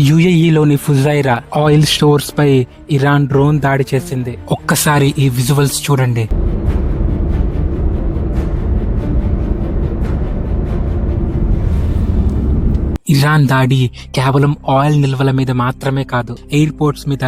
యుఏఈలోని Fujairah oil stores పై Iran drone దాడి చేసింది. ఒక్కసారి ఈ విజువల్స్ చూడండి. ఇరాన్ దాడి కేవలం ఆయిల్ నిల్వల మీద మాత్రమే కాదు, ఎయిర్పోర్ట్స్ మీద,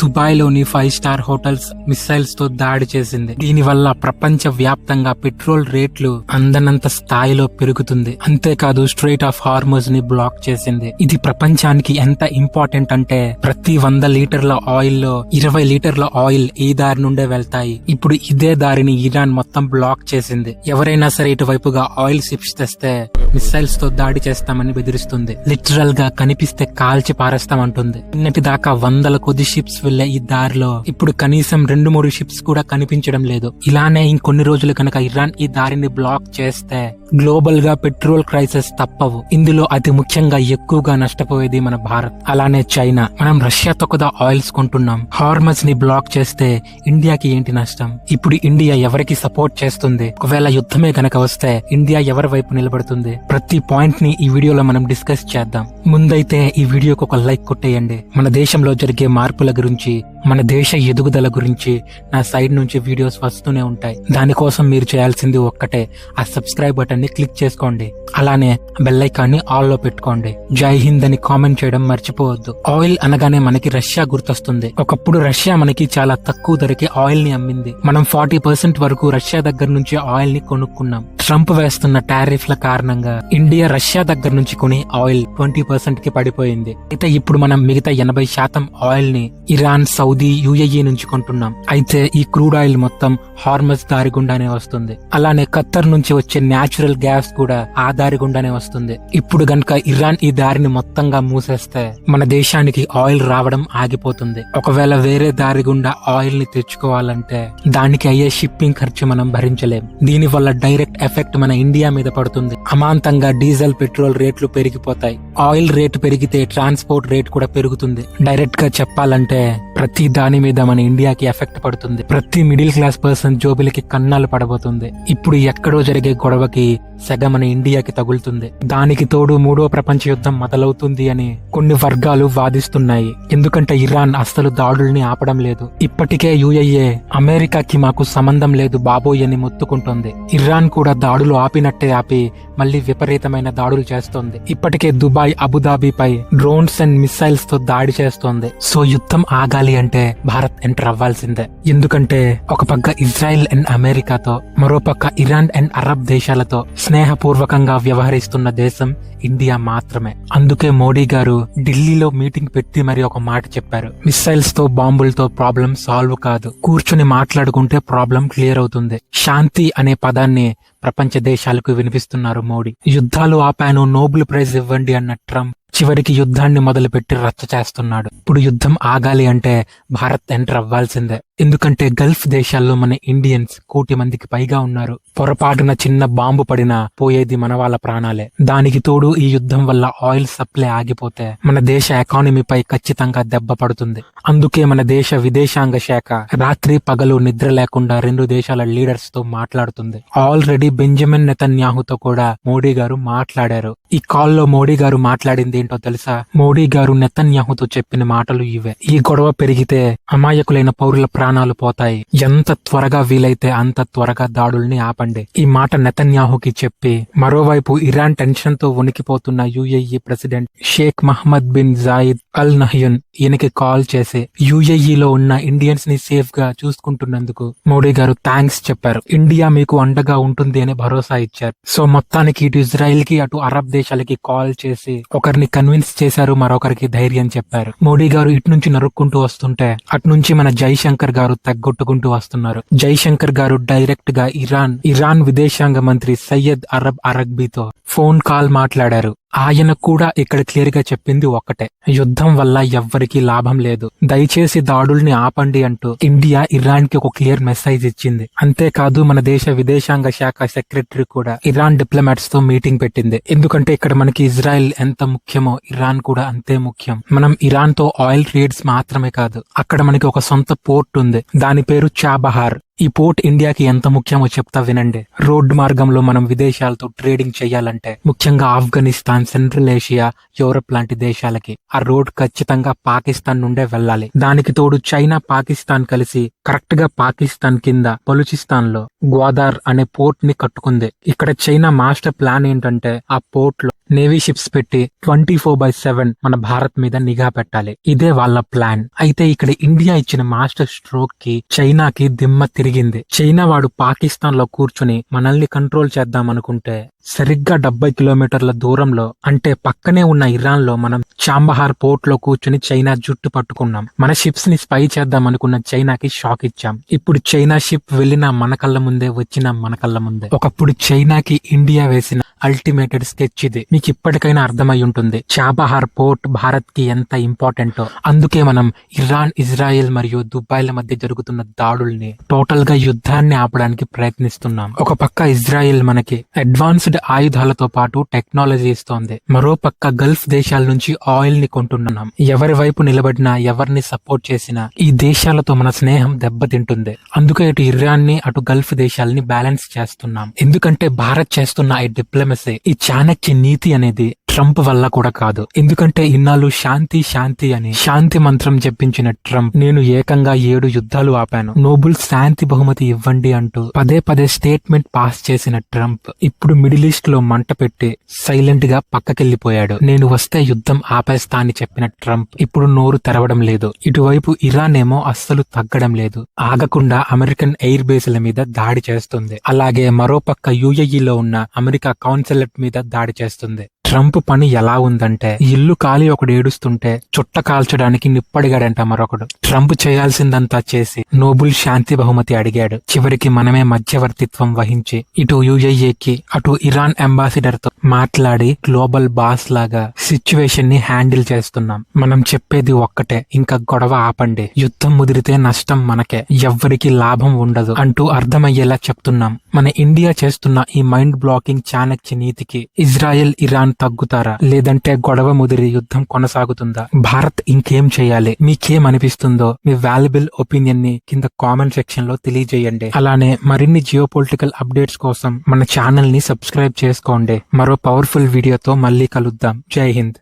దుబాయ్ లోని 5 స్టార్ హోటల్స్ మిసైల్స్ తో దాడి చేసింది. దీనివల్ల ప్రపంచ వ్యాప్తంగా పెట్రోల్ రేట్లు అందనంత స్థాయిలో పెరుగుతుంది. అంతేకాదు స్ట్రెయిట్ ఆఫ్ హార్మోజ్ ని బ్లాక్ చేసింది. ఇది ప్రపంచానికి ఎంత ఇంపార్టెంట్ అంటే ప్రతి 100 లీటర్ల ఆయిల్ లో 20 లీటర్ల ఆయిల్ ఈ దారి నుండే వెళ్తాయి. ఇప్పుడు ఇదే దారిని ఇరాన్ మొత్తం బ్లాక్ చేసింది. ఎవరైనా సరే ఇటువైపుగా ఆయిల్ షిప్స్ తెస్తే మిసైల్స్ తో దాడి చేస్తామని బెదిరిస్తుంది. లిటరల్ గా కనిపిస్తే కాల్చి పారేస్తామంటుంది. నిన్నటి దాకా 100 కొద్ది షిప్స్ వెళ్లే ఈ దారిలో ఇప్పుడు కనీసం 2-3 షిప్స్ కూడా కనిపించడం లేదు. ఇలానే ఇంకొన్ని రోజులు కనుక ఇరాన్ ఈ దారిని బ్లాక్ చేస్తే గ్లోబల్ గా పెట్రోల్ క్రైసిస్ తప్పవు. ఇందులో అతి ముఖ్యంగా ఎక్కువగా నష్టపోయేది మన భారత్, అలానే చైనా. మనం రష్యాతో కదా ఆయిల్స్ కొంటున్నాం. హార్మజ్ ని బ్లాక్ చేస్తే ఇండియాకి ఏంటి నష్టం? ఇప్పుడు ఇండియా ఎవరికి సపోర్ట్ చేస్తుంది? ఒకవేళ యుద్ధమే గనక వస్తే ఇండియా ఎవరి వైపు నిలబడుతుంది? ప్రతి పాయింట్ ని ఈ వీడియోలో మనం డిస్కస్ చేద్దాం. ముందైతే ఈ వీడియోకి ఒక లైక్ కొట్టేయండి. మన దేశంలో జరిగే మార్పుల గురించి, మన దేశ ఎదుగుదల గురించి నా సైడ్ నుంచి వీడియోస్ వస్తూనే ఉంటాయి. దానికోసం మీరు చేయాల్సింది ఒక్కటే, ఆ సబ్స్క్రైబ్ బటన్ ని క్లిక్ చేసుకోండి. అలానే బెల్ ఐకాన్ ని ఆల్ లో పెట్టుకోండి. జై హింద్ అని కామెంట్ చేయడం మర్చిపోవద్దు. ఆయిల్ అనగానే మనకి రష్యా గుర్తొస్తుంది. ఒకప్పుడు రష్యా మనకి చాలా తక్కువ ధరకి ఆయిల్ ని అమ్మింది. మనం 40% వరకు రష్యా దగ్గర నుంచి ఆయిల్ ని కొనుక్కున్నాం. ట్రంప్ వేస్తున్న టారిఫ్ల కారణంగా ఇండియా రష్యా దగ్గర నుంచి కొని ఆయిల్ 20% కి పడిపోయింది. అయితే ఇప్పుడు మనం మిగతా 80% ఆయిల్ ని ఇరాన్, సౌదీ, యుఏఈ నుంచి కొంటున్నాం. అయితే ఈ క్రూడ్ ఆయిల్ మొత్తం హార్మజ్ దారి గుండానే వస్తుంది. అలానే ఖత్తర్ నుంచి వచ్చే న్యాచురల్ గ్యాస్ కూడా ఆ దారి గుండానే వస్తుంది. ఇప్పుడు గనక ఇరాన్ ఈ దారిని మొత్తంగా మూసేస్తే మన దేశానికి ఆయిల్ రావడం ఆగిపోతుంది. ఒకవేళ వేరే దారి గుండా ఆయిల్ ని తెచ్చుకోవాలంటే దానికి అయ్యే షిప్పింగ్ ఖర్చు మనం భరించలేం. దీని వల్ల డైరెక్ట్ ఎఫెక్ట్ మన ఇండియా మీద పడుతుంది. అమాంతంగా డీజిల్, పెట్రోల్ రేట్లు పెరిగిపోతాయి. ఆయిల్ రేటు పెరిగితే ట్రాన్స్పోర్ట్ రేట్ కూడా పెరుగుతుంది. డైరెక్ట్ గా చెప్పాలంటే ప్రతి దాని మీద మన ఇండియాకి ఎఫెక్ట్ పడుతుంది. ప్రతి మిడిల్ క్లాస్ పర్సన్ జోబులకి కన్నాలు పడబోతుంది. ఇప్పుడు ఎక్కడో జరిగే గొడవకి సెగ మన ఇండియాకి తగులుతుంది. దానికి తోడు 3వ ప్రపంచ యుద్ధం మొదలవుతుంది అని కొన్ని వర్గాలు వాదిస్తున్నాయి. ఎందుకంటే ఇరాన్ అస్సలు దాడుల్ని ఆపడం లేదు. ఇప్పటికే యుఏఈ అమెరికాకి మాకు సంబంధం లేదు బాబోయ్ అని మొత్తుకుంటోంది. ఇరాన్ కూడా దాడులు ఆపినట్టే ఆపి మళ్లీ విపరీతమైన దాడులు చేస్తోంది. ఇప్పటికే దుబాయ్, అబుదాబిపై డ్రోన్స్ అండ్ మిసైల్స్ తో దాడి చేస్తోంది. సో యుద్ధం ఆగాలి అంటే భారత్ ఎంటర్ అవ్వాల్సిందే. ఎందుకంటే ఒక పక్క ఇజ్రాయెల్ అండ్ అమెరికాతో, మరో పక్క ఇరాన్ అండ్ అరబ్ దేశాలతో స్నేహపూర్వకంగా వ్యవహరిస్తున్న దేశం ఇండియా మాత్రమే. అందుకే మోడీ గారు ఢిల్లీలో మీటింగ్ పెట్టి మరి ఒక మాట చెప్పారు. మిసైల్స్ తో, బాంబులతో ప్రాబ్లం సాల్వ్ కాదు, కూర్చుని మాట్లాడుకుంటే ప్రాబ్లం క్లియర్ అవుతుంది. శాంతి అనే పదాన్ని ప్రపంచ దేశాలకు వినిపిస్తున్నారు మోడీ. యుద్ధాలు ఆపాను, నోబెల్ ప్రైజ్ ఇవ్వండి అన్న ట్రంప్ చివరికి యుద్ధాన్ని మొదలుపెట్టి రచ్చ చేస్తున్నాడు. ఇప్పుడు యుద్ధం ఆగాలి అంటే భారత్ ఎంటర్ అవ్వాల్సిందే. ఎందుకంటే గల్ఫ్ దేశాల్లో మన ఇండియన్స్ 1 కోటి మందికి పైగా ఉన్నారు. పొరపాటున చిన్న బాంబు పడినా పోయేది మన వాళ్ళ ప్రాణాలే. దానికి తోడు ఈ యుద్ధం వల్ల ఆయిల్ సప్లై ఆగిపోతే మన దేశ ఎకానమీపై ఖచ్చితంగా దెబ్బ పడుతుంది. అందుకే మన దేశ విదేశాంగ శాఖ రాత్రి పగలు నిద్ర లేకుండా 2 దేశాల లీడర్స్ తో మాట్లాడుతుంది. ఆల్రెడీ బెంజమిన్ నెతన్యాహుతో కూడా మోడీ గారు మాట్లాడారు. ఈ కాల్లో మోడీ గారు మాట్లాడింది ఏంటో తెలుసా? మోడీ గారు నెతన్యాహుతో చెప్పిన మాటలు ఇవే. ఈ గొడవ పెరిగితే అమాయకులైన పౌరుల ప్రాణాలు పోతాయి. ఎంత త్వరగా వీలైతే అంత త్వరగా దాడుల్ని ఆపండి. ఈ మాట నెతన్యాహుకి చెప్పి మరోవైపు ఇరాన్ టెన్షన్ తో వణికిపోతున్న UAE president Sheikh Mohammed bin Zayed Al Nahyan ఈయనకి కాల్ చేసి యుఏఈలో ఉన్న ఇండియన్స్ ని సేఫ్ గా చూసుకుంటున్నందుకు మోడీ గారు థ్యాంక్స్ చెప్పారు. ఇండియా మీకు అండగా ఉంటుంది అని భరోసా ఇచ్చారు. సో మొత్తానికి ఇటు ఇజ్రాయెల్ కి, అటు అరబ్ దేశాలకి కాల్ చేసి ఒకరిని కన్విన్స్ చేశారు, మరొకరికి ధైర్యం చెప్పారు. మోడీ గారు ఇటు నుంచి నరుక్కుంటూ వస్తుంటే అటు నుంచి మన జైశంకర్ గారు తగ్గొట్టుకుంటూ వస్తున్నారు. జైశంకర్ గారు డైరెక్ట్ గా ఇరాన్ విదేశాంగ మంత్రి సయ్యద్ అరబ్ అరగ్బీతో ఫోన్ కాల్ మాట్లాడారు. ఆయన కూడా ఇక్కడ క్లియర్ గా చెప్పింది ఒక్కటే, యుద్ధం వల్ల ఎవ్వరికీ లాభం లేదు, దయచేసి దాడుల్ని ఆపండి అంటూ ఇండియా ఇరాన్ కి ఒక క్లియర్ మెసేజ్ ఇచ్చింది. అంతేకాదు మన దేశ విదేశాంగ శాఖ సెక్రటరీ కూడా ఇరాన్ డిప్లొమాట్స్ తో మీటింగ్ పెట్టింది. ఎందుకంటే ఇక్కడ మనకి ఇజ్రాయెల్ ఎంత ముఖ్యమో ఇరాన్ కూడా అంతే ముఖ్యం. మనం ఇరాన్ తో ఆయిల్ ట్రేడ్స్ మాత్రమే కాదు, అక్కడ మనకి ఒక సొంత పోర్ట్ ఉంది. దాని పేరు చాబహార్. ఈ పోర్ట్ ఇండియాకి ఎంత ముఖ్యమో చెప్తా వినండి. రోడ్డు మార్గంలో మనం విదేశాలతో ట్రేడింగ్ చేయాలంటే, ముఖ్యంగా ఆఫ్ఘనిస్తాన్, సెంట్రల్ ఏషియా, యూరప్ లాంటి దేశాలకి ఆ రోడ్ ఖచ్చితంగా పాకిస్తాన్ నుండే వెళ్ళాలి. దానికి తోడు చైనా, పాకిస్తాన్ కలిసి కరెక్ట్ గా పాకిస్తాన్ కింద బలూచిస్తాన్ లో గ్వాదార్ అనే పోర్ట్ ని కట్టుకుంది. ఇక్కడ చైనా మాస్టర్ ప్లాన్ ఏంటంటే ఆ పోర్ట్ లో నేవీ షిప్స్ పెట్టి 24/7 మన భారత్ మీద నిఘా పెట్టాలి. ఇదే వాళ్ళ ప్లాన్. అయితే ఇక్కడ ఇండియా ఇచ్చిన మాస్టర్ స్ట్రోక్ కి చైనాకి దిమ్మ తిరిగింది. చైనా వాడు పాకిస్తాన్ లో కూర్చుని మనల్ని కంట్రోల్ చేద్దాం అనుకుంటే, సరిగ్గా 70 కిలోమీటర్ల దూరంలో అంటే పక్కనే ఉన్న ఇరాన్ లో మనం చాంబహార్ పోర్ట్ లో కూర్చుని చైనా జుట్టు పట్టుకున్నాం. మన షిప్స్ ని స్పై చేద్దాం అనుకున్న చైనాకి షాక్ ఇచ్చాం. ఇప్పుడు చైనా షిప్ వెళ్ళిన మన కళ్ళ ముందే, వచ్చిన మన కళ్ళ ముందే. ఒకప్పుడు చైనాకి ఇండియా వేసిన అల్టిమేటెడ్ స్కెచ్ ఇది. మీకు ఇప్పటికైనా అర్థమై ఉంటుంది చాబహార్ పోర్ట్ భారత్ కి ఎంత ఇంపార్టెంటో. అందుకే మనం ఇరాన్, ఇజ్రాయెల్ మరియు దుబాయ్ల మధ్య జరుగుతున్న దాడుల్ని, టోటల్ గా యుద్ధాన్ని ఆపడానికి ప్రయత్నిస్తున్నాం. ఒక పక్క ఇజ్రాయెల్ మనకి అడ్వాన్స్డ్ ఆయుధాలతో పాటు టెక్నాలజీ ఇస్తోంది. మరో పక్క గల్ఫ్ దేశాల నుంచి ఆయిల్ ని కొంటున్నాం. ఎవరి వైపు నిలబడినా, ఎవరిని సపోర్ట్ చేసినా ఈ దేశాలతో మన స్నేహం దెబ్బతింటుంది. అందుకే ఇటు ఇరాన్ ని, అటు గల్ఫ్ దేశాలని బ్యాలెన్స్ చేస్తున్నాం. ఎందుకంటే భారత్ చేస్తున్న ఈ డిప్లొమసీ, ఈ చాణక్య నీతి అనేది ట్రంప్ వల్ల కూడా కాదు. ఎందుకంటే ఇన్నాళ్ళు శాంతి శాంతి అని శాంతి మంత్రం చెప్పించిన ట్రంప్, నేను ఏకంగా 7 యుద్ధాలు ఆపాను, నోబుల్ శాంతి బహుమతి ఇవ్వండి అంటూ పదే పదే స్టేట్మెంట్ పాస్ చేసిన ట్రంప్ ఇప్పుడు మిడిల్ ఈస్ట్ లో మంట పెట్టి సైలెంట్ గా పక్కకెళ్లిపోయాడు. నేను వస్తే యుద్ధం ఆపేస్తా అని చెప్పిన ట్రంప్ ఇప్పుడు నోరు తెరవడం లేదు. ఇటువైపు ఇరాన్ ఏమో అస్సలు తగ్గడం లేదు. ఆగకుండా అమెరికన్ ఎయిర్ బేస్ల మీద దాడి చేస్తుంది. అలాగే మరోపక్క యుఏఈలో ఉన్న అమెరికా కాన్సులేట్ మీద దాడి చేస్తుంది. ట్రంప్ పని ఎలా ఉందంటే, ఇల్లు కాలి ఒకడు ఏడుస్తుంటే చుట్ట కాల్చడానికి నిప్పడిగాడంట మరొకడు. ట్రంప్ చేయాల్సిందంతా చేసి నోబుల్ శాంతి బహుమతి అడిగాడు. చివరికి మనమే మధ్యవర్తిత్వం వహించి ఇటు యుఏఈకి, అటు ఇరాన్ అంబాసిడర్ తో మాట్లాడి గ్లోబల్ బాస్ లాగా సిచ్యువేషన్ ని హ్యాండిల్ చేస్తున్నాం. మనం చెప్పేది ఒక్కటే, ఇంకా గొడవ ఆపండి, యుద్ధం ముదిరితే నష్టం మనకే, ఎవ్వరికి లాభం ఉండదు అంటూ అర్థమయ్యేలా చెప్తున్నాం. మన ఇండియా చేస్తున్న ఈ మైండ్ బ్లాకింగ్ చాణక్య నీతికి ఇజ్రాయెల్, ఇరాన్ తగ్గుతారా, లేదంటే గొడవ ముదిరి యుద్ధం కొనసాగుతుందా? భారత్ ఇంకేం చేయాలి? మీకేం అనిపిస్తుందో మీ వాల్యుబుల్ ఒపీనియన్ ని కింద కామెంట్ సెక్షన్ లో తెలియజేయండి. అలానే మరిన్ని జియోపొలిటికల్ అప్డేట్స్ కోసం మన ఛానల్ ని సబ్స్క్రైబ్ చేసుకోండి. మరో పవర్ఫుల్ వీడియోతో మళ్ళీ కలుద్దాం. జై హింద్.